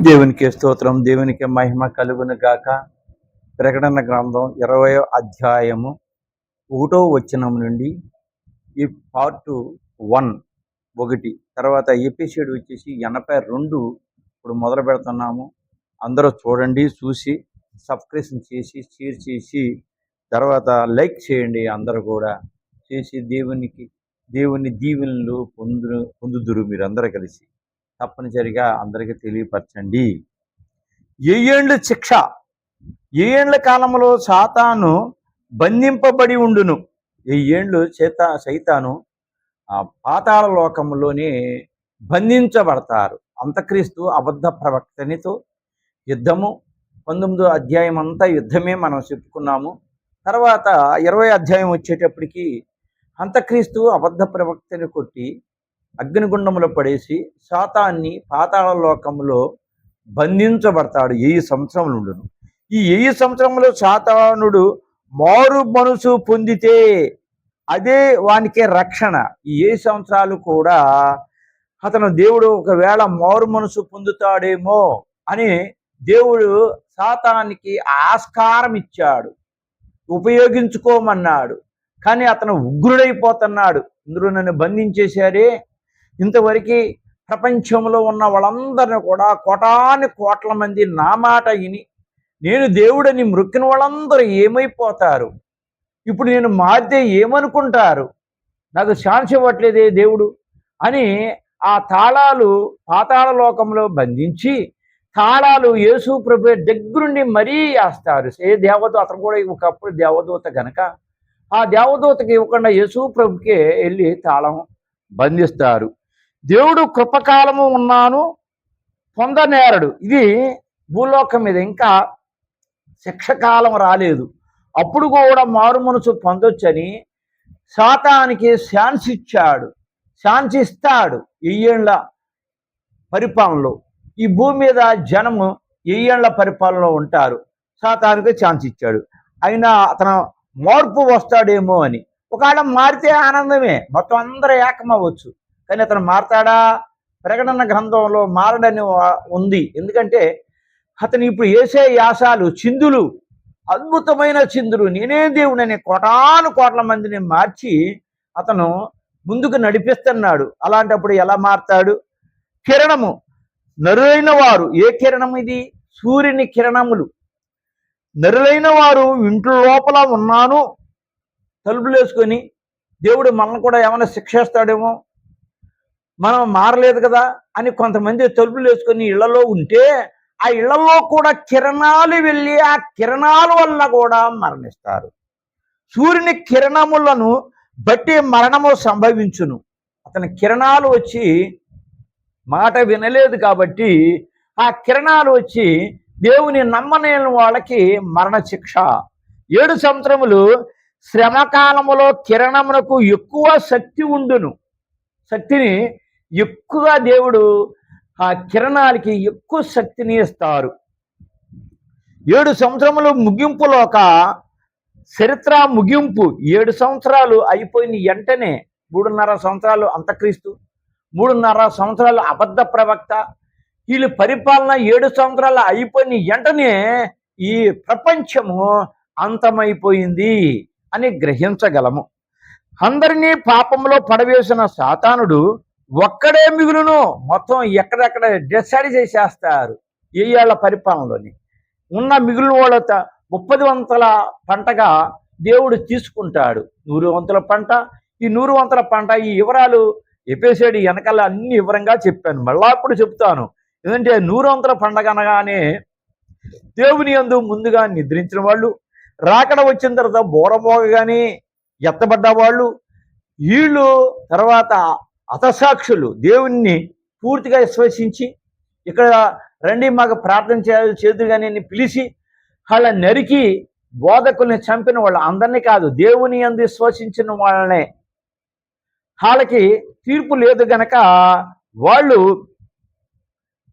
దేవునికి స్తోత్రం, దేవునికి మహిమ కలుగును గాక. ప్రకటన గ్రంథం 20వ అధ్యాయము 1వ వచనం నుండి ఈ పార్ట్ 1 తర్వాత ఎపిసోడ్ వచ్చేసి 82 ఇప్పుడు మొదలు పెడుతున్నాము. అందరూ చూడండి, చూసి సబ్స్క్రిప్షన్ చేసి షేర్ చేసి తర్వాత లైక్ చేయండి. అందరూ కూడా చేసి దేవుని దీవెనలు పొందుదురు మీరందరూ కలిసి. తప్పనిసరిగా అందరికీ తెలియపరచండి. ఏళ్ళ శిక్ష, ఏళ్ళ కాలంలో సాతాను బంధింపబడి ఉండును. ఏళ్ళు సైతాను పాతాళ లోకంలోనే బంధించబడతారు. అంతక్రీస్తు అబద్ధ ప్రవక్తనితో యుద్ధము. 19వ అధ్యాయం అంతా యుద్ధమే మనం చెప్పుకున్నాము. తర్వాత 20వ అధ్యాయం వచ్చేటప్పటికి అంతక్రీస్తు అబద్ధ ప్రవక్తని కొట్టి అగ్నిగుండంలో పడేసి సాతాన్ని పాతాళ లోకంలో బంధించబడతాడు. 1000 సంవత్సరములుండును. ఈ 1000 సంవత్సరంలో సాతానుడు మారు మనసు పొందితే అదే వానికే రక్షణ. ఈ 1000 సంవత్సరాలు కూడా అతను దేవుడు ఒకవేళ మారు మనసు పొందుతాడేమో అని దేవుడు సాతానికి ఆస్కారం ఇచ్చాడు, ఉపయోగించుకోమన్నాడు. కానీ అతను ఉగ్రుడైపోతున్నాడు. ఇందులో నన్ను బంధించేశారే, ఇంతవరకు ప్రపంచంలో ఉన్న వాళ్ళందరినీ కూడా కోట్ల మంది నా మాట విని నేను దేవుడని మ్రొక్కిన వాళ్ళందరూ ఏమైపోతారు? ఇప్పుడు నేను మారితే ఏమనుకుంటారు? నాకు ఛాన్స్ ఇవ్వట్లేదే దేవుడు అని ఆ తాళాలు పాతాళ లోకంలో బంధించి తాళాలు యేసు ప్రభు దగ్గరుండి మరీ వేస్తారు. ఏ దేవదూత, అతను కూడా ఒకప్పుడు దేవదూత గనక ఆ దేవదూతకి ఇవ్వకుండా యేసు ప్రభుకే వెళ్ళి తాళం బంధిస్తారు. దేవుడు కృపకాలము ఉన్నాను పొందనేరడు. ఇది భూలోకం మీద ఇంకా శిక్షకాలం రాలేదు. అప్పుడు కూడా మారు మనసు పొందొచ్చని సాతానికి ఛాన్స్ ఇచ్చాడు, ఛాన్స్ ఇస్తాడు. 1000 ఏళ్ల పరిపాలనలో ఈ భూమి మీద జనము 1000 ఏళ్ల పరిపాలనలో ఉంటారు. సాతానికి ఛాన్స్ ఇచ్చాడు. అయినా అతను మార్పు వస్తాడేమో అని. ఒకవేళ మారితే ఆనందమే, మొత్తం అందరూ ఏకమవచ్చు. కానీ అతను మారతాడా? ప్రకటన గ్రంథంలో మారడని ఉంది. ఎందుకంటే అతను ఇప్పుడు వేసే యాసాలు, చిందులు, అద్భుతమైన చిందులు, నేనే దేవుడని కోట్ల మందిని మార్చి అతను ముందుకు నడిపిస్తున్నాడు. అలాంటప్పుడు ఎలా మారతాడు? కిరణము, నరులైన వారు. ఏ కిరణం ఇది? సూర్యుని కిరణములు. నరులైన వారు ఇంట్లో లోపల ఉన్నాను తలుపులు వేసుకొని దేవుడు మనల్ని కూడా ఏమైనా శిక్షేస్తాడేమో, మనం మారలేదు కదా అని కొంతమంది తలుపులు వేసుకొని ఇళ్లలో ఉంటే ఆ ఇళ్లలో కూడా కిరణాలు వెళ్ళి ఆ కిరణాల వల్ల కూడా మరణిస్తారు. సూర్యుని కిరణములను బట్టి మరణము సంభవించును. అతని కిరణాలు వచ్చి మాట వినలేదు కాబట్టి ఆ కిరణాలు వచ్చి దేవుని నమ్మలేని వాళ్ళకి మరణ శిక్ష. 7 సంవత్సరములు శ్రమకాలములో కిరణమునకు ఎక్కువ శక్తి ఉండును. శక్తిని ఎక్కువగా దేవుడు ఆ కిరణాలకి ఎక్కువ శక్తిని ఇస్తారు. 7 సంవత్సరములు ముగింపులోక చరిత్ర ముగింపు. 7 సంవత్సరాలు అయిపోయిన వెంటనే 3.5 సంవత్సరాలు అంతక్రీస్తు, 3.5 సంవత్సరాలు అబద్ధ ప్రవక్త, వీళ్ళు పరిపాలన 7 సంవత్సరాలు అయిపోయిన వెంటనే ఈ ప్రపంచము అంతమైపోయింది అని గ్రహించగలము. అందరినీ పాపంలో పడవేసిన సాతానుడు ఒక్కడే మిగులును. మొత్తం ఎక్కడెక్కడ డిసైడ్ చేసేస్తారు. 1000 ఏళ్ల పరిపాలనలోని ఉన్న మిగిలిన వాళ్ళ 30 వంతుల పంటగా దేవుడు తీసుకుంటాడు. 100 వంతుల పంట. ఈ 100 వంతుల పంట ఈ వివరాలు ఎపిసోడ్ వెనకాల అన్ని వివరంగా చెప్పాను. మళ్ళా అప్పుడు చెప్తాను. ఎందుకంటే 100 వంతుల పండగ అనగానే దేవుని యందు ముందుగా నిద్రించిన వాళ్ళు, రాకడ వచ్చిన తర్వాత బోరమోగగానే ఎత్తబడ్డ వాళ్ళు, వీళ్ళు తర్వాత హతసాక్షులు దేవుణ్ణి పూర్తిగా విశ్వసించి ఇక్కడ రండి మాకు ప్రార్థన చేదుగానే పిలిచి వాళ్ళ నరికి బోధకుల్ని చంపిన వాళ్ళు అందరినీ కాదు, దేవుని యందు విశ్వసించిన వాళ్ళనే. వాళ్ళకి తీర్పు లేదు గనక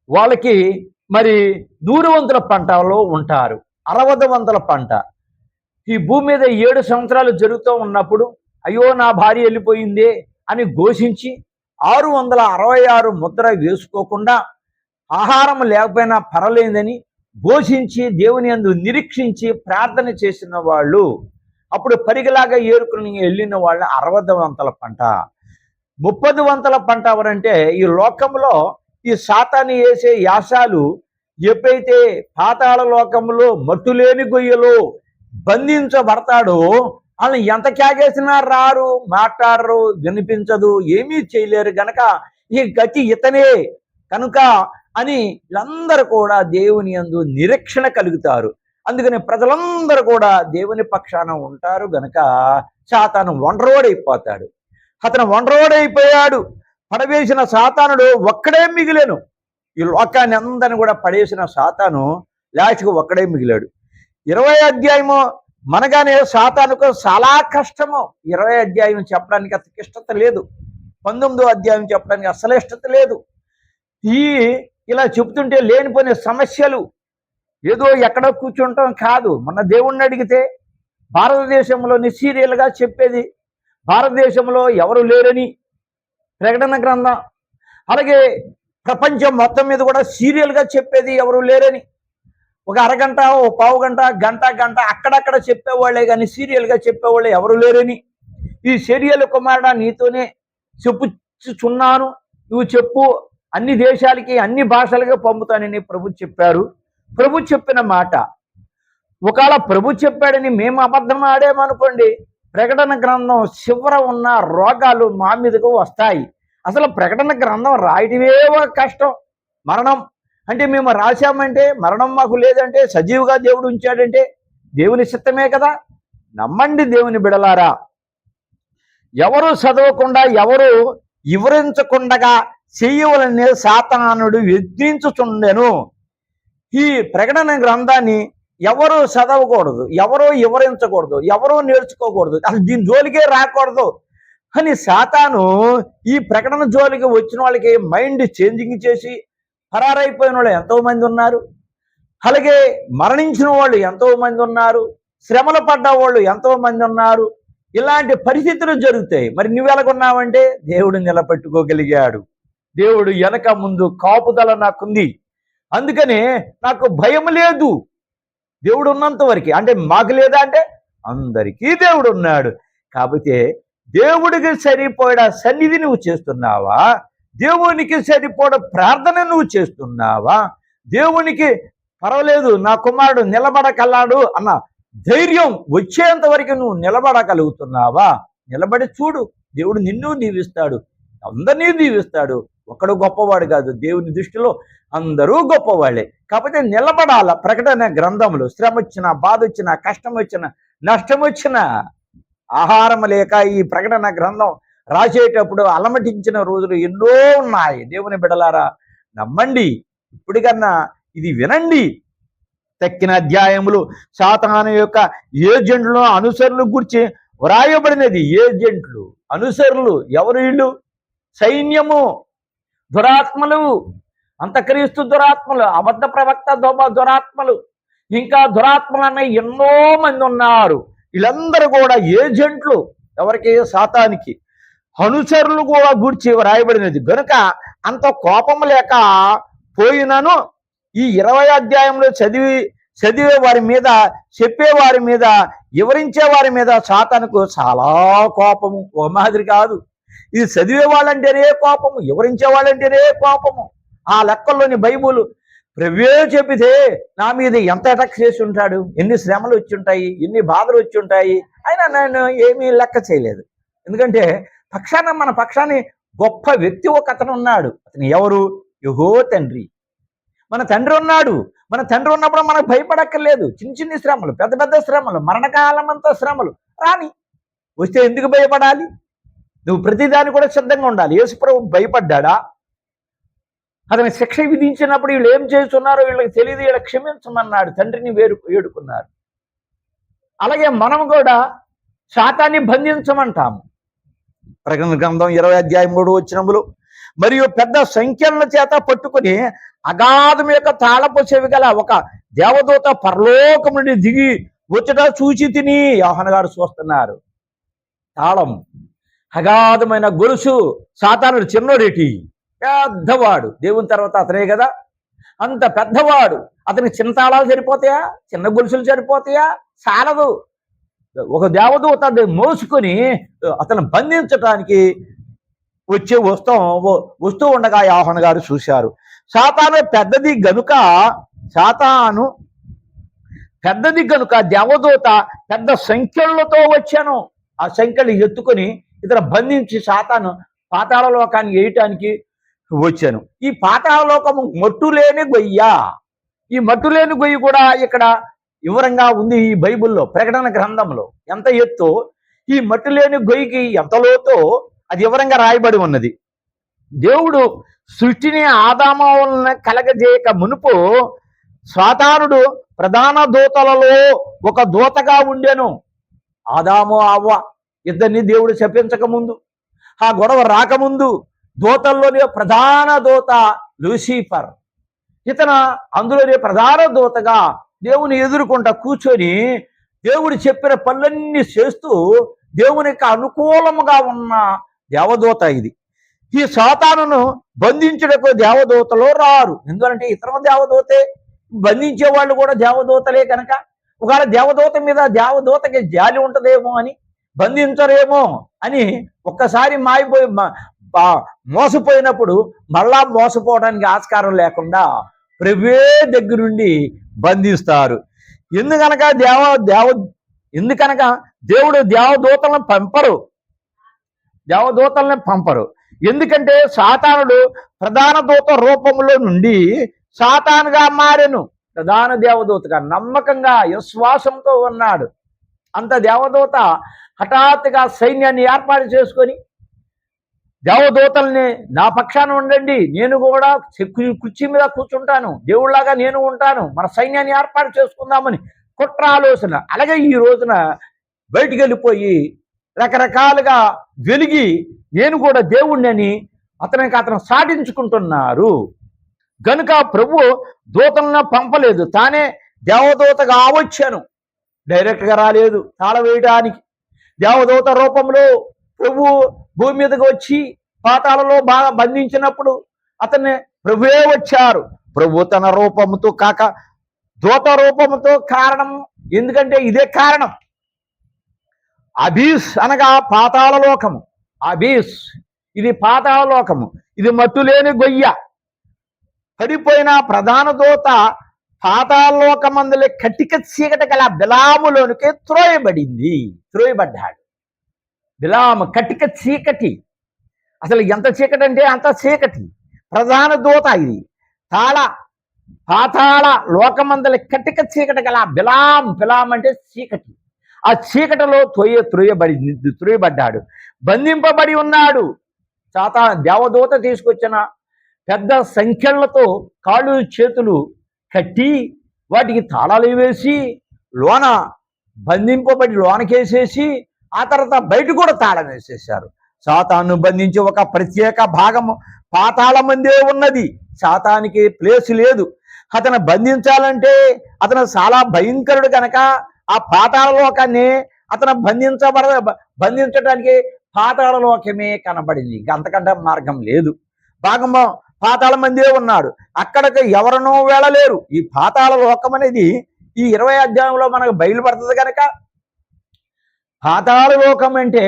వాళ్ళకి మరి 100 వంతుల పంటలో ఉంటారు. 60 వంతుల పంట. ఈ భూమి మీద 7 సంవత్సరాలు జరుగుతూ ఉన్నప్పుడు అయ్యో నా భార్య వెళ్ళిపోయిందే అని ఘోషించి 666 ముద్ర వేసుకోకుండా ఆహారం లేకపోయినా పర్వాలేదని భోషించి దేవుని యందు నిరీక్షించి ప్రార్థన చేసిన వాళ్ళు అప్పుడు పరిగలాగా ఏరుకుని వెళ్ళిన వాళ్ళ 60 వంతల పంట 30 వంతల పంట ఎవరంటే ఈ లోకంలో ఈ సాతాను వేసే యాసాలు ఎప్పుడైతే పాతాళ లోకంలో మట్టులేని గొయ్యలో బంధించబడతాడో వాళ్ళని ఎంత క్యాగేసినా రారు, మాట్లాడరు, వినిపించదు, ఏమీ చేయలేరు గనక ఈ గతి ఇతనే కనుక అని వీళ్ళందరూ కూడా దేవుని యందు నిరీక్షణ కలుగుతారు. అందుకని ప్రజలందరూ కూడా దేవుని పక్షాన ఉంటారు గనక సాతాను ఒంటరోడైపోతాడు. అతను ఒంటరోడైపోయాడు. పడవేసిన సాతానుడు ఒక్కడే మిగిలేను. ఈ లోకాన్ని అందరిని కూడా పడేసిన సాతాను లాస్ట్కు ఒక్కడే మిగిలాడు. 20 అధ్యాయము మనగానే సాతానుకు చాలా కష్టము. 20 అధ్యాయం చెప్పడానికి అతనికి ఇష్టత లేదు. 19వ అధ్యాయం చెప్పడానికి అసలు ఇష్టత లేదు. ఇలా చెప్తుంటే లేనిపోయిన సమస్యలు, ఏదో ఎక్కడో కూర్చుంటాం కాదు. మన దేవుణ్ణి అడిగితే భారతదేశంలోని సీరియల్గా చెప్పేది భారతదేశంలో ఎవరు లేరని ప్రకటన గ్రంథం, అలాగే ప్రపంచం మొత్తం మీద కూడా సీరియల్గా చెప్పేది ఎవరు లేరని. ఒక అరగంట, ఓ పావు గంట, గంట అక్కడక్కడ చెప్పేవాళ్ళే కానీ సీరియల్గా చెప్పేవాళ్ళు ఎవరు లేరని. ఈ సీరియల్ కుమారుడా నీతోనే చెప్పుచున్నాను, నువ్వు చెప్పు, అన్ని దేశాలకి అన్ని భాషలుగా పంపుతానని ప్రభు చెప్పారు. ప్రభు చెప్పిన మాట ఒకవేళ ప్రభు చెప్పాడని మేము అబద్ధం ఆడేమనుకోండి, ప్రకటన గ్రంథం చివర ఉన్న రోగాలు మా మీదకు వస్తాయి. అసలు ప్రకటన గ్రంథం రాయటమే కష్టం. మరణం అంటే మేము రాశామంటే, మరణం మాకు లేదంటే, సజీవుగా దేవుడు ఉంచాడంటే దేవుని చిత్తమే కదా. నమ్మండి దేవుని బిడలారా. ఎవరు చదవకుండా, ఎవరు వివరించకుండా చెయ్యవలనే సాతానుడు యత్నించుచుండెను. ఈ ప్రకటన గ్రంథాన్ని ఎవరు చదవకూడదు, ఎవరు వివరించకూడదు, ఎవరు నేర్చుకోకూడదు, అసలు దీని జోలికే రాకూడదు అని సాతాను ఈ ప్రకటన జోలికి వచ్చిన వాళ్ళకి మైండ్ చేంజింగ్ చేసి పరారైపోయిన వాళ్ళు ఎంతో మంది ఉన్నారు. అలాగే మరణించిన వాళ్ళు ఎంతో మంది ఉన్నారు. శ్రమలు పడ్డ వాళ్ళు ఎంతో మంది ఉన్నారు. ఇలాంటి పరిస్థితులు జరుగుతాయి. మరి నువ్వెలాగున్నావంటే దేవుడు నిలబెట్టుకోగలిగాడు. దేవుడు వెనక ముందు కాపుదల నాకుంది. అందుకనే నాకు భయం లేదు. దేవుడు ఉన్నంత వరకు. అంటే మాకు లేదా అంటే అందరికీ దేవుడు ఉన్నాడు. కాబట్టి దేవుడికి సరిపోయే సన్నిధి నువ్వు చేస్తున్నావా? దేవునికి సరిపోయే ప్రార్థన నువ్వు చేస్తున్నావా? దేవునికి పర్వాలేదు నా కుమారుడు నిలబడగలడు అన్న ధైర్యం వచ్చేంత వరకు నువ్వు నిలబడగలుగుతున్నావా? నిలబడి చూడు, దేవుడు నిన్ను దీవిస్తాడు, అందరినీ దీవిస్తాడు. ఒకడు గొప్పవాడు కాదు, దేవుని దృష్టిలో అందరూ గొప్పవాళ్ళే. కాకపోతే నిలబడాల. ప్రకటన గ్రంథములు శ్రమ వచ్చినా, బాధ వచ్చినా, కష్టం వచ్చినా, నష్టం వచ్చినా, ఆహారం లేక ఈ ప్రకటన గ్రంథం రాసేటప్పుడు అలమటించిన రోజులు ఎన్నో ఉన్నాయి. దేవుని బిడలారా, నమ్మండి. ఇప్పటికన్నా ఇది వినండి. తక్కిన అధ్యాయములు సాతాను యొక్క ఏజెంట్లు, అనుసరులు గురించి వ్రాయబడినది. ఏజెంట్లు, అనుసరులు ఎవరు? వీళ్ళు సైన్యము, దురాత్మలు, అంతక్రీస్తు దురాత్మలు, అబద్ధ ప్రవక్త దురాత్మలు, ఇంకా దురాత్మలు అన్న ఎన్నో మంది ఉన్నారు. వీళ్ళందరూ కూడా ఏజెంట్లు. ఎవరికి? సాతానికి. అనుసరులు కూడా గూర్చి వ్రాయబడినది. గనుక అంత కోపం లేక పోయినను ఈ 20 అధ్యాయంలో చదివే వారి మీద, చెప్పే వారి మీద, వివరించే వారి మీద సాతానుకు చాలా కోపము. ఓ మాదిరి కాదు. ఇది చదివే వాళ్ళంటేనే కోపము, వివరించే వాళ్ళంటేనే కోపము. ఆ లెక్కల్లోని బైబుల్ ప్రవే చెప్పితే నా మీద ఎంత అటాక్ చేసి ఉంటాడు, ఎన్ని శ్రమలు వచ్చి ఉంటాయి, ఎన్ని బాధలు వచ్చి ఉంటాయి. అయినా నేను ఏమీ లెక్క చేయలేదు. ఎందుకంటే మన పక్షాన్ని గొప్ప వ్యక్తి ఒక అతను ఉన్నాడు. అతను ఎవరు? యెహో తండ్రి. మన తండ్రి ఉన్నాడు. మన తండ్రి ఉన్నప్పుడు మనకు భయపడక్కర్లేదు. చిన్న శ్రమలు, పెద్ద శ్రమలు, మరణకాలం అంతా శ్రమలు రాని వస్తే ఎందుకు భయపడాలి? నువ్వు ప్రతిదాన్ని కూడా సిద్ధంగా ఉండాలి. యేసుప్రభు భయపడ్డా? అతని శిక్ష విధించినప్పుడు వీళ్ళు ఏం చేస్తున్నారో వీళ్ళకి తెలియదు, వీళ్ళ క్షమించమన్నాడు, తండ్రిని వేడుకున్నారు. అలాగే మనం కూడా శాతాన్ని బంధించమంటాము. ప్రకటన గ్రంథం 20 అధ్యాయం 3 వచనములు, మరియు పెద్ద సంఖ్యల చేత పట్టుకుని అగాధం యొక్క తాళపు చెవి గల ఒక దేవదూత పరలోకం నుండి దిగి వచ్చట చూచి తిని. యోహాను గారు చూస్తున్నారు. తాళం, అగాధమైన గొలుసు. సాతానుడు చిన్నోడేటి, పెద్దవాడు. దేవుని తర్వాత అతనే కదా. అంత పెద్దవాడు. అతనికి చిన్న తాళాలు సరిపోతాయా? చిన్న గొలుసులు సరిపోతాయా? చాలదు. ఒక దేవదూత అది మోసుకొని అతను బంధించటానికి వస్తూ ఉండగా యోహాను గారు చూశారు. సాతాను పెద్దది గనుక దేవదూత పెద్ద సంఖ్యలతో వచ్చాను. ఆ సంఖ్యలు ఎత్తుకొని ఇతను బంధించి సాతాను పాతాళ లోకాన్ని వేయటానికి వచ్చాను. ఈ పాతాళ లోకము మట్టులేని గొయ్య. ఈ మట్టులేని గొయ్యి కూడా ఇక్కడ వివరంగా ఉంది ఈ బైబిల్లో, ప్రకటన గ్రంథంలో. ఎంత ఎత్తు ఈ మట్టులేని గొయ్యికి ఎంత లోతో అది వివరంగా రాయబడి ఉన్నది. దేవుడు సృష్టిని ఆదాములను కలగజేయక మునుపు సాతానుడు ప్రధాన దూతలలో ఒక దూతగా ఉండెను. ఆదాము అవ్వ ఇద్దరిని దేవుడు శపించక ముందు, ఆ గొడవ రాకముందు దూతల్లోనే ప్రధాన దూత లూసిఫర్. అందులోనే ప్రధాన దూతగా దేవుని ఎదుర్కొంటా కూర్చొని దేవుడు చెప్పిన పనులన్నీ చేస్తూ దేవునికి అనుకూలముగా ఉన్న దేవదూత ఇది. ఈ సాతానును బంధించుటకు దేవదూతలో రారు. ఎందుకంటే ఇతర దేవదూతే బంధించే వాళ్ళు కూడా దేవదూతలే కనుక ఒకవేళ దేవదూత మీద దేవదూతకి జాలి ఉంటదేమో అని, బంధించరేమో అని ఒక్కసారి మోసపోయినప్పుడు మళ్ళా మోసపోవడానికి ఆస్కారం లేకుండా ప్రభువే దగ్గరుండి బంధిస్తారు. ఎందుకనక దేవుడు దేవదూతలను పంపరు. ఎందుకంటే సాతానుడు ప్రధాన దూత రూపంలో నుండి సాతానుగా మారెను. ప్రధాన దేవదూతగా నమ్మకంగా విశ్వాసంతో ఉన్నాడు. అంత దేవదూత హఠాత్తుగా సైన్యాన్ని ఏర్పాటు చేసుకొని దేవదూతల్ని నా పక్షాన ఉండండి, నేను కూడా కుర్చీ మీద కూర్చుంటాను, దేవుళ్లాగా నేను ఉంటాను, మన సైన్యాన్ని ఏర్పాటు చేసుకుందామని కుట్ర ఆలోచన. అలాగే ఈ రోజున బయటికి వెళ్ళిపోయి రకరకాలుగా వెలిగి నేను కూడా దేవుణ్ణి అతను సాధించుకుంటున్నారు. గనుక ప్రభు దూతలను పంపలేదు, తానే దేవదూతగా వచ్చాను. డైరెక్ట్గా రాలేదు తాళ వేయడానికి. దేవదూత రూపంలో ప్రభు భూమి మీదకి వచ్చి పాతాళలో బాగా బంధించినప్పుడు అతన్ని ప్రభువే వచ్చారు. ప్రభు తన రూపముతో కాక దూత రూపముతో కారణం. ఎందుకంటే ఇదే కారణం. అబీస్ అనగా పాతాళ లోకము. అబీస్ ఇది పాతాళ లోకము, ఇది మట్టులేని గొయ్య. పడిపోయిన ప్రధాన దూత పాతాళలోకమందులే కటిక చీకటి గల బిలాములోనికి త్రోయబడ్డాడు. బిలాము కటిక చీకటి. అసలు ఎంత చీకటి అంటే అంత చీకటి. ప్రధాన దూత ఇది పాతాళ లోకమందుల కటిక చీకటి గల బిలాం అంటే చీకటి. ఆ చీకటిలో త్రోయబడ్డాడు, బంధింపబడి ఉన్నాడు. దేవదూత తీసుకొచ్చిన పెద్ద సంఖ్యలతో కాళ్ళు చేతులు కట్టి వాటికి తాళాలు వేసి లోన బంధింపబడి లోనకేసేసి ఆ తర్వాత బయట కూడా తాళం వేసేశారు. సాతాను బంధించి ఒక ప్రత్యేక భాగము పాతాళమందే ఉన్నది. సాతానికి ప్లేస్ లేదు. అతను బంధించాలంటే అతను చాలా భయంకరుడు కనుక ఆ పాతాళ లోకాన్ని అతను బంధించడానికి పాతాళ లోకమే కనబడింది. అంతకంటే మార్గం లేదు. భాగము పాతాళ మందే ఉన్నాడు. అక్కడికి ఎవరినో వెళ్ళలేరు. ఈ పాతాళ లోకం అనేది ఈ 20వ అధ్యాయంలో మనకు బయలుపడుతుంది కనుక పాతాళ లోకం అంటే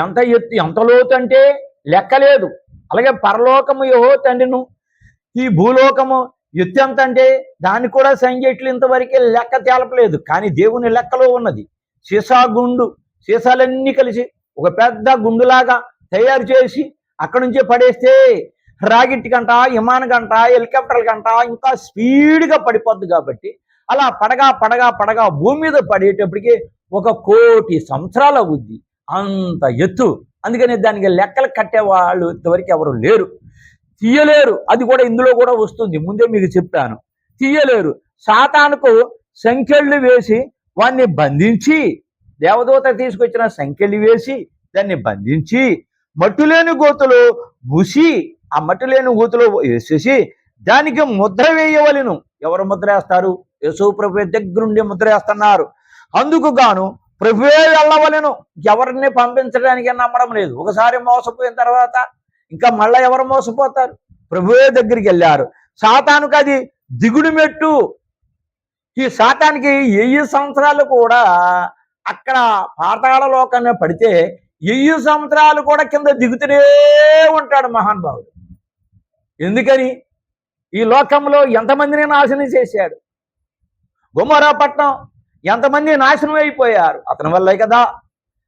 ఎంత ఎత్తు ఎంత లోతు అంటే లెక్కలేదు. అలాగే పరలోకము యెహోవా తండ్రిను, ఈ భూలోకము ఎత్తు ఎంత అంటే దాన్ని కూడా సంఖ్యట్లు ఇంతవరకే లెక్క తేలపలేదు. కానీ దేవుని లెక్కలో ఉన్నది. సీసాలన్నీ కలిసి ఒక పెద్ద గుండులాగా తయారు చేసి అక్కడి నుంచే పడేస్తే రాకెట్ గంట, విమాన గంట, హెలికాప్టర్ గంట ఇంకా స్పీడ్గా పడిపోద్ది. కాబట్టి అలా పడగా భూమి మీద పడేటప్పటికి 1,000,000 సంవత్సరాలు అవుద్ది. అంత ఎత్తు. అందుకని దానికి లెక్కలు కట్టేవాళ్ళు ఇంతవరకు ఎవరు లేరు, తీయలేరు. అది కూడా ఇందులో కూడా వస్తుంది, ముందే మీకు చెప్తాను. తీయలేరు. సాతానుకు సంఖ్యలు వేసి వాడిని బంధించి, దేవదూత తీసుకొచ్చిన సంఖ్యలు వేసి దాన్ని బంధించి మట్టులేని గోతులు మూసి ఆ మట్టులేని గోతులో వేసేసి దానికి ముద్ర వేయవలను. ఎవరు ముద్ర వేస్తారు? యేసు ప్రభు దగ్గరుండి ముద్ర వేస్తున్నారు. అందుకు గాను ప్రభువే వెళ్ళవలను. ఎవరిని పంపించడానికి నమ్మడం లేదు. ఒకసారి మోసపోయిన తర్వాత ఇంకా మళ్ళీ ఎవరు మోసపోతారు? ప్రభువే దగ్గరికి వెళ్ళారు. సాతానుకు అది దిగుడు మెట్టు. ఈ సాతానికి 1000 సంవత్సరాలు కూడా అక్కడ పాతాళ లోకాన్ని పడితే 1000 సంవత్సరాలు కూడా కింద దిగుతూనే ఉంటాడు మహానుభావుడు. ఎందుకని? ఈ లోకంలో ఎంతమందిని నాశనం చేశాడు. గొమొర్రా పట్టణం ఎంతమంది నాశనం అయిపోయారు. అతని వల్లే కదా,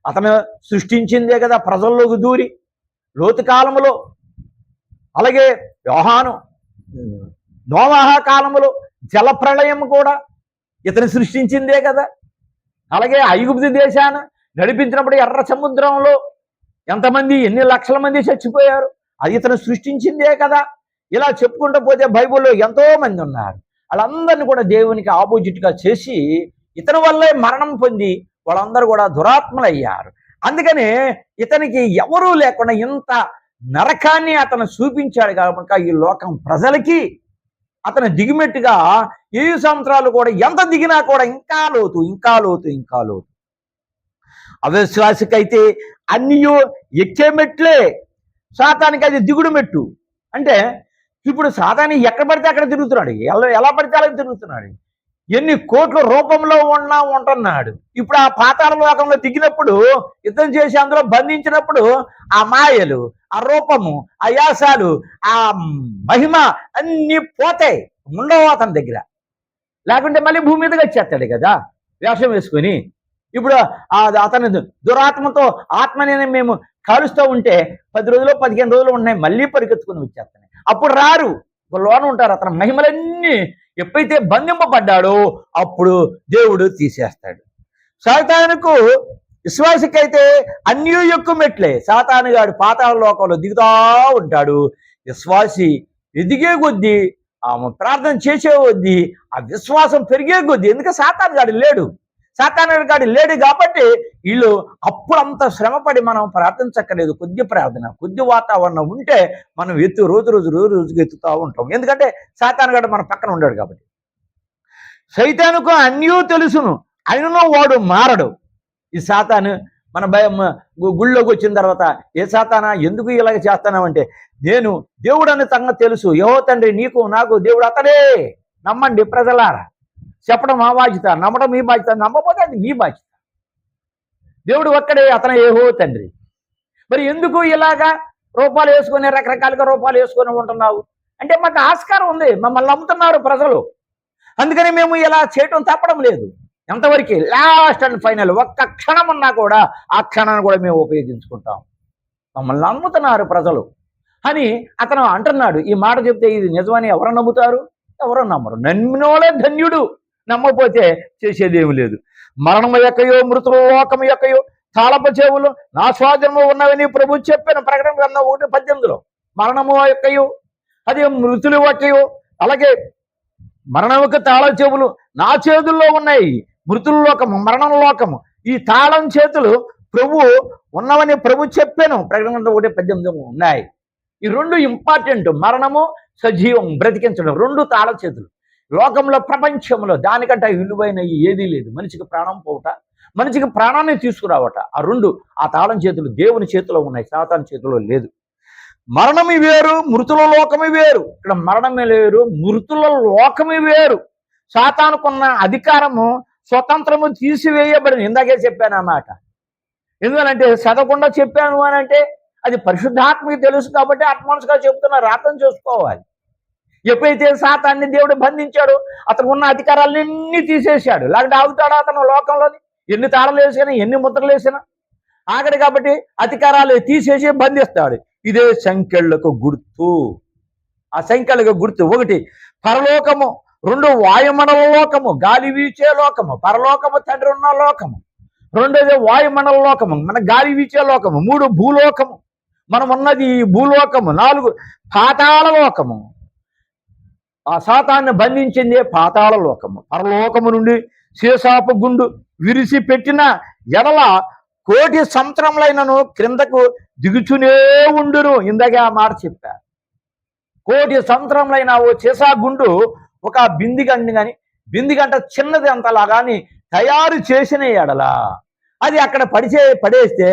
అతను సృష్టించిందే కదా ప్రజల్లోకి దూరి. లోతు కాలంలో, అలాగే యోహాను నోవాహ కాలంలో జలప్రళయం కూడా ఇతను సృష్టించిందే కదా. అలాగే ఐగుప్తు దేశాన నడిపించినప్పుడు ఎర్ర సముద్రంలో ఎంతమంది, ఎన్ని లక్షల మంది చచ్చిపోయారు. అది ఇతను సృష్టించిందే కదా. ఇలా చెప్పుకుంటూ పోతే బైబిల్లో ఎంతో మంది ఉన్నారు. వాళ్ళందరినీ కూడా దేవునికి ఆపోజిట్గా చేసి ఇతని వల్లే మరణం పొంది వాళ్ళందరూ కూడా దురాత్మలయ్యారు. అందుకనే ఇతనికి ఎవరూ లేకుండా ఇంత నరకాన్ని అతను చూపించాడు కనుక ఈ లోకం ప్రజలకి అతను దిగిమెట్టుగా 7 సంవత్సరాలు కూడా ఎంత దిగినా కూడా ఇంకా లోతు, ఇంకా లోతు, ఇంకా లోతు. అవిశ్వాసికైతే అన్నీ ఎక్కే మెట్లే, సాతానికి అది దిగుడు మెట్టు. అంటే ఇప్పుడు సాతాని ఎక్కడ పడితే అక్కడ తిరుగుతున్నాడు, ఎలా పడితే అలా తిరుగుతున్నాడు. ఎన్ని కోట్ల రూపంలో ఉంటున్నాడు. ఇప్పుడు ఆ పాతాళ లోకంలో దిగినప్పుడు, యుద్ధం చేసి అందులో బంధించినప్పుడు ఆ మాయలు, ఆ రూపము, ఆ యాసాలు, ఆ మహిమ అన్నీ పోతాయి, ఉండవు అతని దగ్గర. లేకుంటే మళ్ళీ భూమి మీదకి వచ్చేస్తాడు కదా వేషం వేసుకొని. ఇప్పుడు అతని దురాత్మతో ఆత్మని మేము కాలుస్తూ ఉంటే 10 రోజులు 15 రోజులు ఉన్నాయి, మళ్ళీ పరిగెత్తుకుని వచ్చేస్తాయి. అప్పుడు రారు, ఒక లోన ఉంటారు. అతని మహిమలన్నీ ఎప్పుడైతే బంధింపబడ్డాడో అప్పుడు దేవుడు తీసేస్తాడు. సాతానుకు విశ్వాసికైతే అన్నీ ఎక్కువ మెట్లే. సాతానుగాడు పాతాళ లోకంలో దిగుతా ఉంటాడు. విశ్వాసి ఎదిగే కొద్దీ, ప్రార్థన చేసే కొద్దీ ఆ విశ్వాసం పెరిగే కొద్దీ, ఎందుకంటే సాతానుగాడు లేడు కాబట్టి వీళ్ళు అప్పుడంత శ్రమపడి మనం ప్రార్థించక్కర్లేదు. కొద్ది ప్రార్థన, కొద్ది వాతావరణం ఉంటే మనం రోజుకి ఎత్తుతూ ఉంటాం. ఎందుకంటే సాతానుగాడు మన పక్కన ఉన్నాడు కాబట్టి. సైతానుకు అన్నీ తెలుసును, అయినను వాడు మారడు. ఈ సాతాను మన గుళ్ళోకి వచ్చిన తర్వాత, ఏ సాతానా ఎందుకు ఇలాగ చేస్తానంటే, నేను దేవుడు అని సంగతి తెలుసు. యెహోవా తండ్రి నీకు నాకు దేవుడు అతడే. నమ్మండి ప్రజలారా. చెప్పడం మా బాధ్యత, నమ్మడం మీ బాధ్యత, నమ్మకపోతే అది మీ బాధ్యత. దేవుడు ఒక్కడే, అతను యెహోవా తండ్రి. మరి ఎందుకు ఇలాగా రూపాలు వేసుకొని, రకరకాలుగా రూపాలు వేసుకొని ఉంటున్నావు అంటే, మాకు ఆస్కారం ఉంది, మమ్మల్ని నమ్ముతున్నారు ప్రజలు, అందుకని మేము ఇలా చేయటం తప్పడం లేదు. ఎంతవరకు? Last and final. ఒక్క క్షణం ఉన్నా కూడా ఆ క్షణాన్ని కూడా మేము ఉపయోగించుకుంటాం. మమ్మల్ని నమ్ముతున్నారు ప్రజలు అని అతను అంటున్నాడు. ఈ మాట చెప్తే ఇది నిజమని ఎవరు నమ్ముతారు? ఎవరు నమ్మరు. నమ్మినోళ్ళే ధన్యుడు, నమ్మకపోతే చేసేదేమి లేదు. మరణము యొక్కయో మృతుల లోకము యొక్కయో తాళప చెవులు నా స్వాధీనము ఉన్నవని ప్రభు చెప్పాను. ప్రకటన గ్రంథం 1:18. మరణము యొక్కయో, అది మృతులు యొక్కయో, అలాగే మరణముకు తాళ చెవులు నా చేతుల్లో ఉన్నాయి. మృతుల లోకము, మరణం లోకము, ఈ తాళం చేతులు ప్రభు ఉన్నవని ప్రభు చెప్పాను. ప్రకటన గ్రంథం 1:18 ఉన్నాయి. ఈ రెండు ఇంపార్టెంట్. మరణము, సజీవం, బ్రతికించడం, రెండు తాళ చేతులు. లోకంలో, ప్రపంచంలో దానికంటే విలువైన ఏదీ లేదు. మనిషికి ప్రాణం పోవట, మనిషికి ప్రాణాన్ని తీసుకురావట, ఆ రెండు ఆ తాళం చేతులు దేవుని చేతిలో ఉన్నాయి, సాతాను చేతిలో లేదు. మరణమి వేరు, మృతుల లోకమి వేరు. ఇక్కడ మరణమే వేరు, మృతుల లోకమి వేరు. సాతానుకున్న అధికారము, స్వతంత్రము తీసివేయబడింది. ఇందాకే చెప్పాను ఆ మాట. ఎందుకంటే చదవకుండా చెప్పాను అని అంటే అది పరిశుద్ధాత్మకి తెలుసు కాబట్టి అడ్వాన్స్గా చెప్తున్నారు, అర్థం చేసుకోవాలి. ఎప్పుడైతే సాతాన్ని దేవుడు బంధించాడో అతను ఉన్న అధికారాలన్నీ తీసేశాడు. లేకపోతే ఆగుతాడు అతను లోకంలోని. ఎన్ని తాళాలు వేసినా, ఎన్ని ముద్రలు వేసినా ఆగడు. కాబట్టి అధికారాలు తీసేసి బంధిస్తాడు. ఇదే సంఖ్యలకు గుర్తు. ఆ సంఖ్యలకు గుర్తు: 1 పరలోకము, 2 వాయుమండల లోకము, గాలి వీచే లోకము. పరలోకము తండ్రి ఉన్న లోకము. 2 వాయుమండల లోకము, మన గాలి వీచే లోకము. 3 భూలోకము, మనం ఉన్నది ఈ భూలోకము. 4 పాతాళ లోకము, ఆ సాతాన్ని బంధించిందే పాతాళ లోకము. పరలోకము నుండి శేషాపు గుండు విరిసి పెట్టిన ఎడల 1,000,000 సంవత్సరములైనను క్రిందకు దిగుచునే ఉండును. ఇందాకే ఆ మాట చెప్పా. 1,000,000 సంవత్సరములైన ఓ చేసా గుండు ఒక బిందిగండి కానీ, బిందిగంట చిన్నది అంతలాగాని తయారు చేసిన ఎడల అది అక్కడ పడేస్తే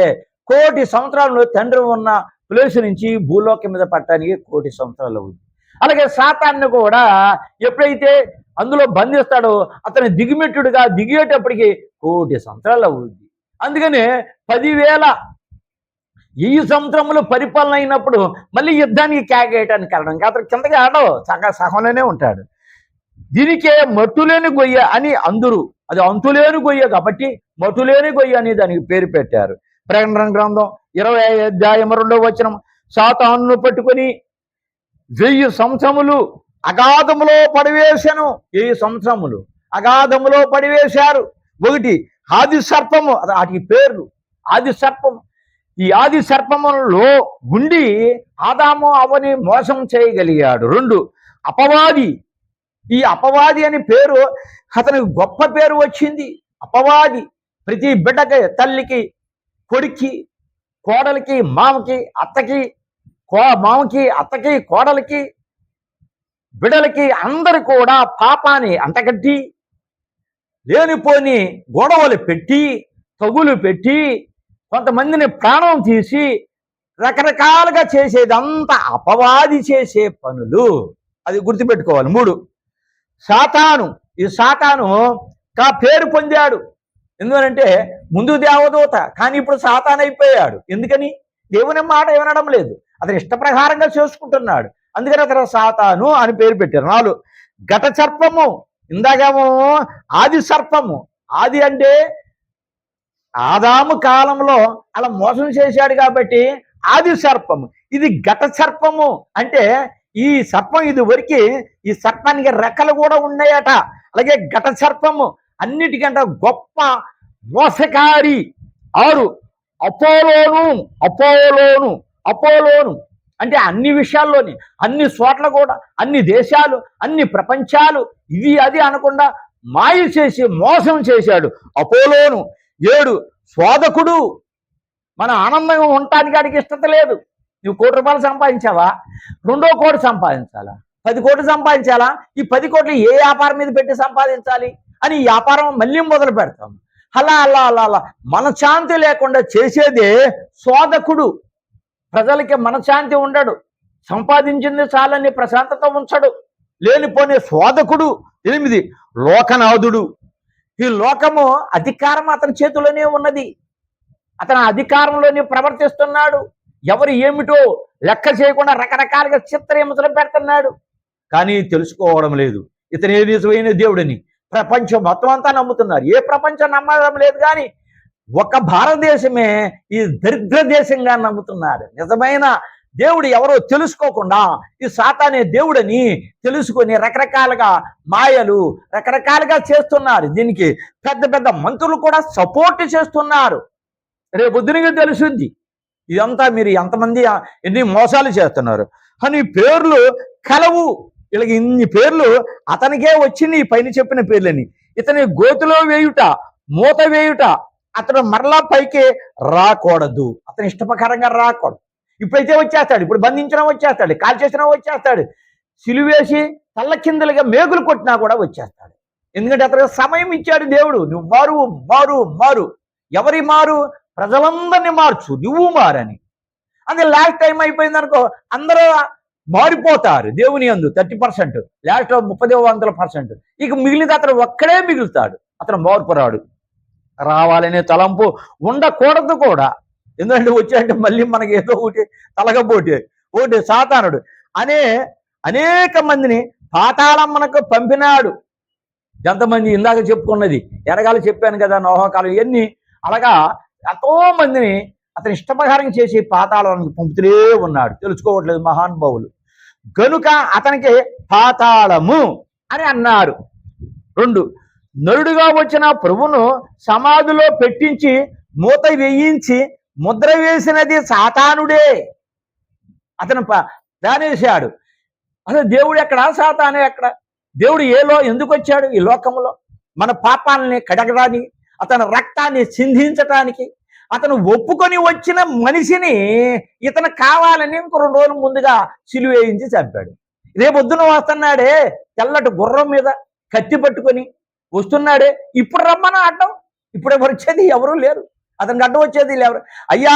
1,000,000 సంవత్సరాలు తండ్రి ఉన్న ప్లేస్ నుంచి భూలోకం మీద పట్టడానికి 1,000,000 సంవత్సరాలు అవుతుంది. అలాగే సాతాన్ని కూడా ఎప్పుడైతే అందులో బంధిస్తాడో అతను దిగుమెట్టుడుగా దిగేటప్పటికి 1,000,000 సంవత్సరాలు అవుద్ది. అందుకనే 10,000 ఈ సంవత్సరములు పరిపాలన అయినప్పుడు మళ్ళీ యుద్ధానికి కేకేయటానికి వెళ్ళడం, ఇంకా అతను కిందకి ఆడవు, సగంలోనే ఉంటాడు. దీనికే మట్టులేని గొయ్య అని అందరూ, అది అంతులేని గొయ్య కాబట్టి మట్టులేని గొయ్య అని దానికి పేరు పెట్టారు. ప్రకటన గ్రంథం 20వ అధ్యాయం 2వ వచనం, సాతానును పట్టుకొని 1000 సంవత్సరములు అగాధములో పడివేశాను. 1000 సంవత్సరములు అగాధములో పడివేశారు. ఒకటి ఆది సర్పము, వాటికి పేర్లు. ఆది సర్పము, ఈ ఆది సర్పములో గుండి ఆదాము అవని మోసం చేయగలిగాడు. 2 అపవాది. ఈ అపవాది అని పేరు అతనికి గొప్ప పేరు వచ్చింది. అపవాది ప్రతి బిడ్డకి, తల్లికి, కొడుక్కి, కోడలికి, మామకి, అత్తకి, మామకి, అత్తకి, కోడలికి, బిడ్డలకి అందరు కూడా పాపాన్ని అంటగట్టి లేనిపోని గొడవలు పెట్టి, తగులు పెట్టి, కొంతమందిని ప్రాణం తీసి రకరకాలుగా చేసేదంతా అపవాది చేసే పనులు. అది గుర్తుపెట్టుకోవాలి. 3 సాతాను. ఈ సాతాను పేరు పొందాడు. ఎందుకంటే ముందు దేవదూత, కానీ ఇప్పుడు సాతాను అయిపోయాడు. ఎందుకని? దేవుని మాట వినడం లేదు, అతను ఇష్టప్రకారంగా చేసుకుంటున్నాడు. అందుకని అతను సాతాను అని పేరు పెట్టారు. 4 ఘట సర్పము. ఇందాకేమో ఆది సర్పము. ఆది అంటే ఆదాము కాలంలో అలా మోసం చేశాడు కాబట్టి ఆది సర్పము. ఇది ఘట సర్పము అంటే ఈ సర్పం ఇది వరకు, ఈ సర్పానికి రెక్కలు కూడా ఉన్నాయట. అలాగే ఘట సర్పము అన్నిటికంటే గొప్ప మోసకారి. 6 అపోలోను. అపోలోను అపోలోను అంటే అన్ని విషయాల్లోని, అన్ని చోట్ల కూడా, అన్ని దేశాలు, అన్ని ప్రపంచాలు ఇది అది అనకుండా మాయ చేసి మోసం చేశాడు అపోలోను. 7 శోధకుడు. మన ఆనందంగా ఉండటానికి వాడికి ఇష్టత లేదు. నువ్వు 1 కోటి రూపాయలు సంపాదించావా, 2వ కోటి సంపాదించాలా, 10 కోట్లు సంపాదించాలా, ఈ 10 కోట్లు ఏ వ్యాపారం మీద పెట్టి సంపాదించాలి అని ఈ వ్యాపారం మళ్ళీ మొదలు పెడతాం. అలా అలా అలా అలా మనశ్శాంతి లేకుండా చేసేదే శోధకుడు. ప్రజలకి మనశ్శాంతి ఉండడు, సంపాదించింది చాలని ప్రశాంతత ఉంచడు, లేనిపోని శోధకుడు. 8 లోకనాథుడు. ఈ లోకము అధికారం అతని చేతిలోనే ఉన్నది, అతను అధికారంలోనే ప్రవర్తిస్తున్నాడు. ఎవరు ఏమిటో లెక్క చేయకుండా రకరకాలుగా చిత్రహింసలు పెడుతున్నాడు. కానీ తెలుసుకోవడం లేదు ఇతనే నిజమైన దేవుడని. ప్రపంచం మొత్తం అంతా నమ్ముతున్నారు. ఏ ప్రపంచం నమ్మడం లేదు, కానీ ఒక భారతదేశమే ఈ దరిద్ర దేశంగా నమ్ముతున్నారు. నిజమైన దేవుడు ఎవరో తెలుసుకోకుండా ఈ సాతానే దేవుడని తెలుసుకొని రకరకాలుగా మాయలు రకరకాలుగా చేస్తున్నారు. దీనికి పెద్ద పెద్ద మంత్రులు కూడా సపోర్ట్ చేస్తున్నారు. రేపొద్దునగా తెలుసుద్ది ఇదంతా మీరు ఎంతమంది ఎన్ని మోసాలు చేస్తున్నారు అని. పేర్లు కలవు, వీళ్ళకి ఇన్ని పేర్లు అతనికే వచ్చింది, పైన చెప్పిన పేర్లని. ఇతని గోతిలో వేయుట, మూత వేయుట, అతను మరలా పైకి రాకూడదు, అతని ఇష్టప్రకారంగా రాకూడదు. ఇప్పుడైతే వచ్చేస్తాడు, ఇప్పుడు బంధించడం వచ్చేస్తాడు, కాల్ చేసినా వచ్చేస్తాడు, సిలువేసి తల్ల కిందలుగా మేకులు కొట్టినా కూడా వచ్చేస్తాడు. ఎందుకంటే అతనికి సమయం ఇచ్చాడు దేవుడు. నువ్వు మారు మారు మారు. ఎవరి మారు? ప్రజలందరినీ మార్చు, నువ్వు మారని. అది లాస్ట్ టైం అయిపోయింది అనుకో, అందరూ మారిపోతారు దేవుని యందు 30%, లాస్ట్ 30-100%. ఇక మిగిలింది అతను ఒక్కడే మిగులుతాడు. అతను మార్పు రాడు. రావాలనే తలంపు ఉండకూడదు కూడా. ఎందుకంటే వచ్చాయంటే మళ్ళీ మనకి ఏదో ఒకటి తలగబోటే ఒకటి సాతానుడు అనేక మందిని పాతాళమ్మనకు పంపినాడు. ఎంతమంది ఇందాక చెప్పుకున్నది ఎరగాలి చెప్పాను కదా, నోహకాలం ఇవన్నీ. అలాగా ఎంతో మందిని అతని ఇష్టప్రకారం చేసి పాతాళానికి పంపుతూనే ఉన్నాడు. తెలుసుకోవట్లేదు మహానుభావులు. గనుక అతనికి పాతాళము అని అన్నారు. 2 నరుడుగా వచ్చిన ప్రభువును సమాధిలో పెట్టించి మూత వేయించి ముద్ర వేసినది సాతానుడే. అతను దానేశాడు. అసలు దేవుడు ఎక్కడ, సాతాను ఎక్కడ? దేవుడు ఎందుకు వచ్చాడు ఈ లోకంలో? మన పాపాలని కడగడానికి, అతని రక్తాన్ని సింధించటానికి. అతను ఒప్పుకొని వచ్చిన మనిషిని ఇతను కావాలని ఇంకో 2 రోజుల ముందుగా సిలువేయించి చంపాడు. రేపొద్దున వస్తున్నాడే తెల్లటి గుర్రం మీద కత్తి పట్టుకొని వస్తున్నాడే, ఇప్పుడు రమ్మని అడ్డం. ఇప్పుడు ఎవరు వచ్చేది? ఎవరూ లేరు. అతనికి అడ్డం వచ్చేది ఎవరు? అయ్యా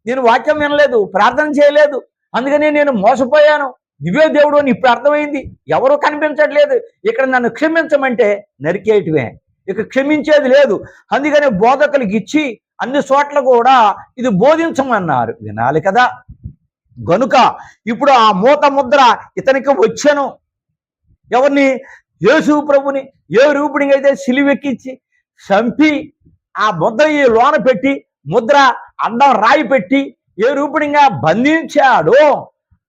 నేను వాక్యం వినలేదు, ప్రార్థన చేయలేదు, అందుకని నేను మోసపోయాను, నువ్వే దేవుడు అని ఇప్పుడు అర్థమైంది. ఎవరు కనిపించట్లేదు. ఇక్కడ నన్ను క్షమించమంటే నరికేయటమే, ఇక క్షమించేది లేదు. అందుకని బోధకులకి ఇచ్చి అన్ని చోట్ల కూడా ఇది బోధించమన్నారు. వినాలి కదా. గనుక ఇప్పుడు ఆ మూత ముద్ర ఇతనికి వచ్చెను. ఎవరిని? యేసు ప్రభుని. ఏ రూపుడికి అయితే సిలువెక్కించి చంపి ఆ ముద్ర ఈ లోన పెట్టి ముద్ర అడ్డం రాయి పెట్టి ఏ రూపుడిగా బంధించాడో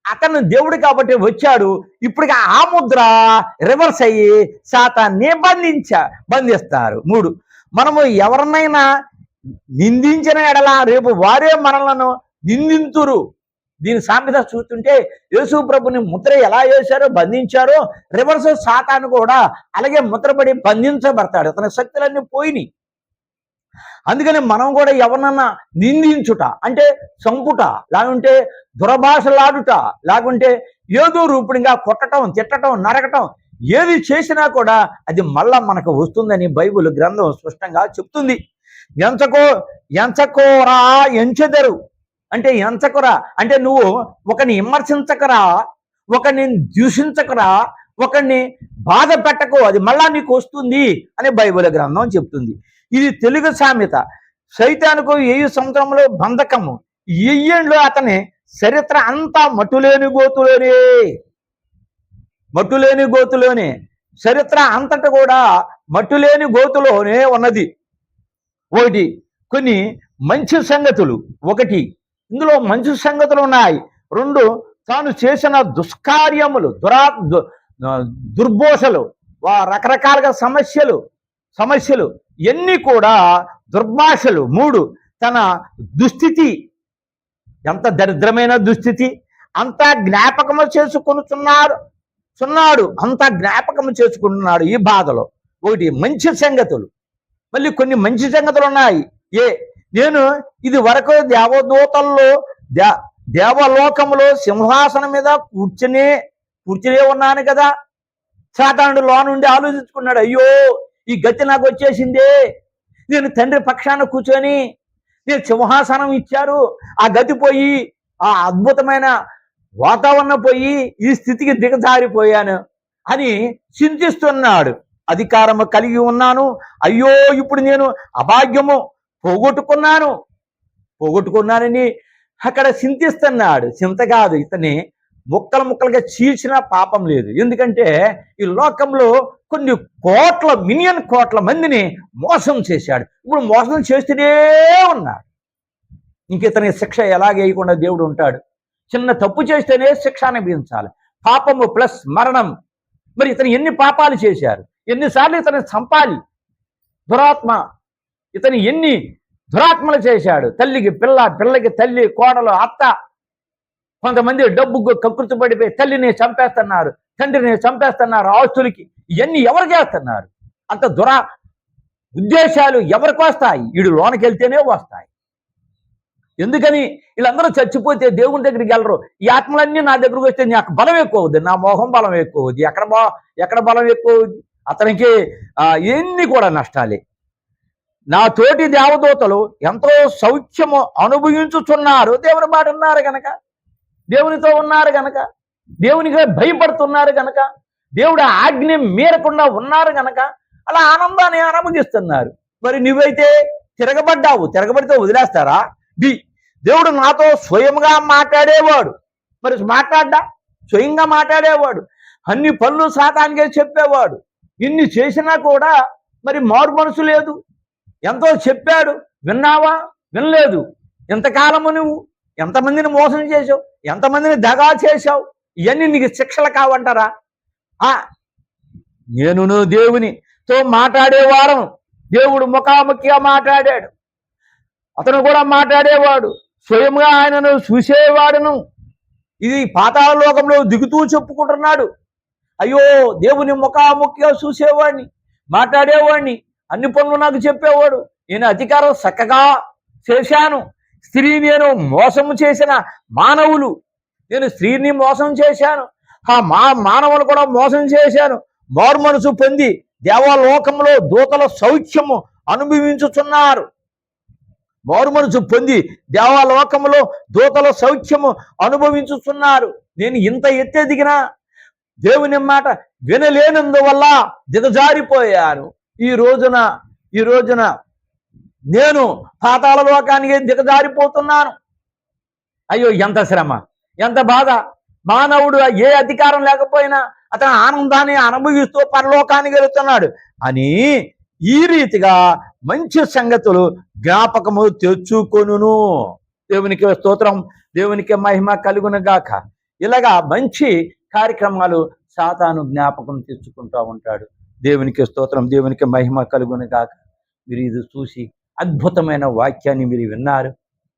అతను దేవుడు కాబట్టి వచ్చాడు. ఇప్పుడు ఆ ముద్ర రివర్స్ అయ్యి సాతాన్ని బంధిస్తారు. 3, మనము ఎవరినైనా నిందించిన ఎడల రేపు వారే మనలను నిందింతురు. దీని సామెత చూస్తుంటే యేసు ప్రభుని ముద్ర ఎలా వేశారో బంధించారో రివర్స్ సాతాను కూడా అలాగే ముద్రపడి బంధించబడతాడు. అతని శక్తులన్నీ పోయినాయి. అందుకని మనం కూడా ఎవరినన్నా నిందించుట అంటే చంపుట, లేకుంటే దురభాషలాడుట, లేకుంటే ఏదో రూపంగా కొట్టడం, తిట్టడం, నరకటం ఏది చేసినా కూడా అది మళ్ళా మనకు వస్తుందని బైబిల్ గ్రంథం స్పష్టంగా చెప్తుంది. ఎంచకోరా ఎంచెదరు అంటే ఎంచకురా అంటే నువ్వు ఒకరిని విమర్శించకరా, ఒకరిని దూషించకరా, ఒకరిని బాధ పెట్టకు, అది మళ్ళా నీకు వస్తుంది అని బైబిల్ గ్రంథం చెప్తుంది. ఇది తెలుగు సామెత. సైతానుకు 1000 సంవత్సరంలో బంధకము, 1000 ఏండ్లు అతని చరిత్ర అంతా మట్టులేని గోతులోనే చరిత్ర అంతటా కూడా మట్టులేని గోతులోనే ఉన్నది. ఒకటి కొన్ని మంచి సంగతులు, ఒకటి ఇందులో మంచి సంగతులు ఉన్నాయి. 2 తాను చేసిన దుష్కార్యములు, దుర్భోషలు, రకరకాలుగా సమస్యలు ఎన్ని కూడా దుర్భాషలు. 3 తన దుస్థితి, ఎంత దరిద్రమైన దుస్థితి అంతా జ్ఞాపకము చేసుకుంటున్నాడు, అంతా జ్ఞాపకము చేసుకుంటున్నాడు ఈ బాధలో. ఒకటి మంచి సంగతులు. మళ్ళీ కొన్ని మంచి సంగతులు ఉన్నాయి. నేను ఇది వరకు దేవదూతల్లో దేవలోకములో సింహాసనం మీద కూర్చునే ఉన్నాను కదా. సాతానుడు లోనుండి ఆలోచించుకున్నాడు, అయ్యో ఈ గతి నాకు వచ్చేసిందే, నేను తండ్రి పక్షాన కూర్చొని నేను సింహాసనం ఇచ్చారు, ఆ గతి పోయి ఆ అద్భుతమైన వాతావరణం పోయి ఈ స్థితికి దిగజారిపోయాను అని చింతిస్తున్నాడు. అధికారము కలిగి ఉన్నాను, అయ్యో ఇప్పుడు నేను అభాగ్యము పోగొట్టుకున్నానని అక్కడ చింతిస్తున్నాడు. చింత కాదు, ఇతని ముక్కలుగా చీల్చిన పాపం లేదు. ఎందుకంటే ఈ లోకంలో కొన్ని మిలియన్ కోట్ల మందిని మోసం చేశాడు. ఇప్పుడు మోసం చేస్తూనే ఉన్నాడు. ఇంక ఇతని శిక్ష ఎలాగేయకుండా దేవుడు ఉంటాడు? చిన్న తప్పు చేస్తేనే శిక్ష అనుభవించాలి. పాపము ప్లస్ మరణం. మరి ఇతను ఎన్ని పాపాలు చేశారు, ఎన్నిసార్లు ఇతను చంపాలి? దురాత్మ ఇతను ఎన్ని దురాత్మలు చేశాడు. తల్లికి పిల్ల, పిల్లకి తల్లి, కోడలు, అత్త. కొంతమంది డబ్బుకు కకృతి పడిపోయి తల్లిని చంపేస్తున్నారు, తండ్రిని చంపేస్తున్నారు, ఆస్తులకి. ఇవన్నీ ఎవరు చేస్తున్నారు? అంత ఉద్దేశాలు ఎవరికి వస్తాయి? వీడు లోనకి వెళ్తేనే వస్తాయి. ఎందుకని? వీళ్ళందరూ చచ్చిపోతే దేవుని దగ్గరికి వెళ్ళరు. ఈ ఆత్మలన్నీ నా దగ్గరకు వస్తే నాకు బలం ఎక్కువ అవుద్ది, నా మోహం బలం ఎక్కువ అవుద్ది. ఎక్కడ బలం ఎక్కువ అవుద్ది? అతనికి ఎన్ని కూడా నష్టాలే. నా తోటి దేవదూతలు ఎంతో సౌఖ్యము అనుభవించుచున్నారు. దేవుని మాట ఉన్నారు గనక, దేవునితో ఉన్నారు గనక, దేవునికి భయపడుతున్నారు గనక, దేవుడు ఆజ్ఞ మీరకుండా ఉన్నారు గనక అలా ఆనందాన్ని అనుభవిస్తున్నారు. మరి నువ్వైతే తిరగబడితే వదిలేస్తారా? దేవుడు నాతో స్వయంగా మాట్లాడేవాడు. మరి స్వయంగా మాట్లాడేవాడు. అన్ని పనులు సాతానికే చెప్పేవాడు. ఇన్ని చేసినా కూడా మరి మారు మనసు లేదు. ఎంతో చెప్పాడు, విన్నావా? వినలేదు. ఎంతకాలము నువ్వు ఎంతమందిని మోసం చేసావు, ఎంతమందిని దగా చేశావు? ఇవన్నీ నీకు శిక్షలు కావంటారా? నేను దేవునితో మాట్లాడేవాడు. దేవుడు ముఖాముఖిగా మాట్లాడాడు. అతను కూడా మాట్లాడేవాడు, స్వయంగా ఆయనను చూసేవాడును. ఇది పాతాళ లోకంలో దిగుతూ చెప్పుకుంటున్నాడు. అయ్యో దేవుని ముఖాముఖిగా చూసేవాడిని, మాట్లాడేవాడిని, అన్ని పనులు నాకు చెప్పేవాడు. నేను అధికారం చక్కగా చేశాను. స్త్రీ నేను మోసము చేసిన మానవులు, నేను స్త్రీని మోసం చేశాను, మానవులు కూడా మోసం చేశాను. మారు మనసు పొంది దేవలోకంలో దూతల సౌఖ్యము అనుభవించుచున్నారు. మారు మనసు పొంది దేవలోకంలో దూతల సౌఖ్యము అనుభవించుచున్నారు. నేను ఇంత ఎత్తెదిగినా దేవుని మాట వినలేనందువల్ల దిగజారిపోయాను. ఈ రోజున నేను పాతాళ లోకానికి దిగజారిపోతున్నాను. అయ్యో, ఎంత శ్రమ, ఎంత బాధ. మానవుడు ఏ అధికారం లేకపోయినా అతను ఆనందాన్ని అనుభవిస్తూ పరలోకానికి వెళుతున్నాడు అని ఈ రీతిగా మంచి సంగతులు జ్ఞాపకము తెచ్చుకొనును. దేవునికి స్తోత్రం, దేవునికి మహిమ కలుగును గాక. ఇలాగా మంచి కార్యక్రమాలు సాతాను జ్ఞాపకం తెచ్చుకుంటూ ఉంటాడు. దేవునికి స్తోత్రం, దేవునికి మహిమ కలుగును గాక. మీరు ఇది చూసి అద్భుతమైన వాక్యాన్ని మీరు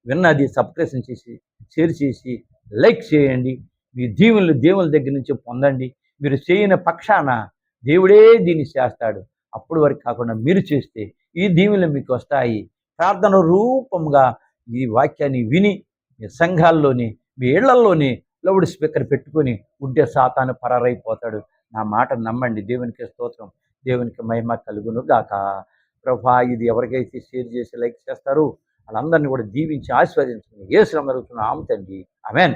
విన్నది సబ్స్క్రిప్షన్ చేసి, షేర్ చేసి, లైక్ చేయండి. మీ దీవులు దేవుల దగ్గర నుంచి పొందండి. మీరు చేయని పక్షాన దేవుడే దీన్ని చేస్తాడు. అప్పుడు వరకు కాకుండా మీరు చేస్తే ఈ దీవులు మీకు వస్తాయి. ప్రార్థన రూపంగా ఈ వాక్యాన్ని విని మీ సంఘాల్లోని, మీ ఇళ్లల్లోని లౌడ్ స్పీకర్ పెట్టుకొని ఉంటే సాతాను పరారైపోతాడు. నా మాట నమ్మండి. దేవునికి స్తోత్రం, దేవునికి మహిమ కలుగును గాక. ప్రభా, ఇది ఎవరికైతే షేర్ చేసి లైక్ చేస్తారో వాళ్ళందరినీ కూడా దీవించి ఆశీర్వదించుకుని యేసు నామమున అడుగుతున్నాము తండ్రి. ఆమేన్.